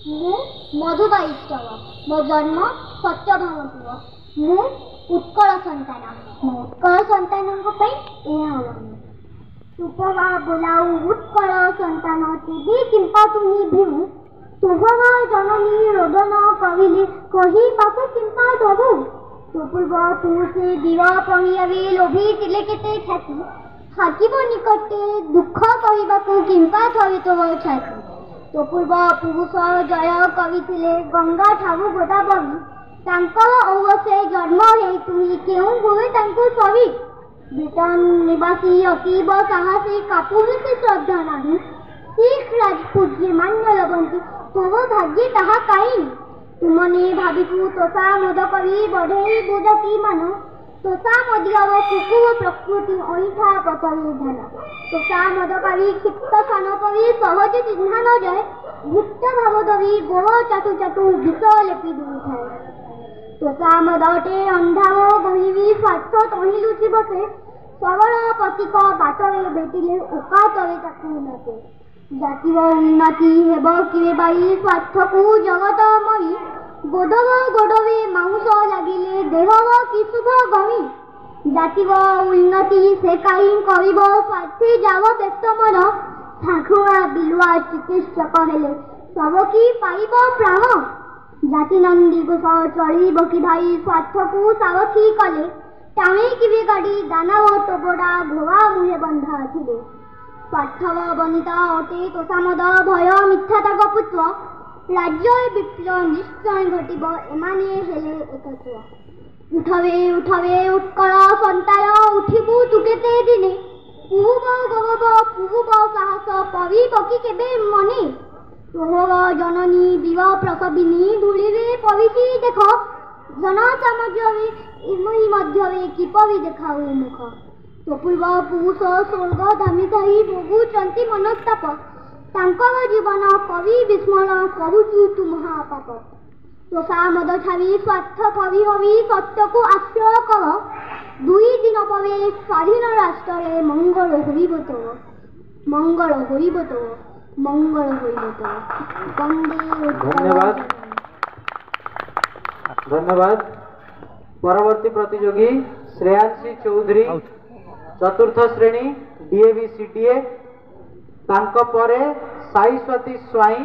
मु मधुबाईष्टव मो जन्म सत्यभामपुर मु उत्कल संतान मो उत्कल संतान सुपवा बोलाऊ उत्कल संतान तेबे किंपा तुम्ही भीमु तुभव जननी रोदन कविले कही पापु किंपा दबु तो पूर्व तुसे वीर प्रमियावे लोभी तिले केते ख्याति हाकिब निकटे दुख कहबाकू किंपा थवे तो छाती तो पूर्व पुरुष जय कवि थिले गंगा ठारू गोदावरी तांकर औसे जन्म हे तुही केउ गुरु तांकु सवी ब्रिटेन निवासी अतीब साहसी कापुरुष श्रद्धा नाही सिख राजपूत जे मान्य लबंती तोर भाग्ये ताहा काई तुमने भाविकु तोसा मद कवि बढ़ई बुझती मानो तोसा मदियाव कुकुर प्रकृति ऐठा पतरी ध्यान तोसा मद कवि क्षिप्त सान कवि सहज चिन्हा न जाए गुप्त भाव दवि गोह चाटू चाटू विष लेपि दुईथाए तोसा मदटे अंधाव गहिवी स्वार्थ तही लुचि बसे सबल प्रतीक बाटरे बेटिले उकातरे ताकू नसे जातीय उन्नति हेब किवे बाई स्वार्थकू जगत मई गोदव गोडवे माउस लागिले देहव कि शुभ गमी जातीय उन्नति से काई करिब स्वार्थी जाव व्यक्त मन ठाकुआ बिलुआ चिकित्सक हेले सब कि पाइब प्राण जाति नंदी को चलिब कि भाई स्वार्थकू सारथी कले टाणे किवे गाड़ी दानव टोबड़ा घोड़ा मुहे बंधा थिले स्वार्थव बनिता अटे तोषामद भय मिथ्याताक पुत्र राज्य विप्लव निश्चय घटिब एमाने हेले एकत्र उठवे उठवे उत्कल संताय उठिबु तुकेते दिने पूर्व गौरव पूर्व साहस परी पकी केबे मने तोहर जननी वीर प्रसविनी धूलिरे परिसी देख जन साम्राज्य इमहि मध्यरे किपरि देखाऊ मुख तो पूर्व पुरुष स्वर्ग धामिधाई भोगुचंती मनस्ताप तांकर जीवन कवि विस्मरण करुचु तु महापाप तोषा मद छाड़ी स्वार्थ परिहरी सत्य को आश्रय कर दुई दिन परे स्वाधीन राष्ट्र मंगल होइब तो मंगल होइब तो मंगल होइब तो वंदे धन्यवाद धन्यवाद परवर्ती प्रतियोगी श्रेयांशी चौधरी चतुर्थ श्रेणी डीएवी सीटीए तांको परे साईस्वती स्वाई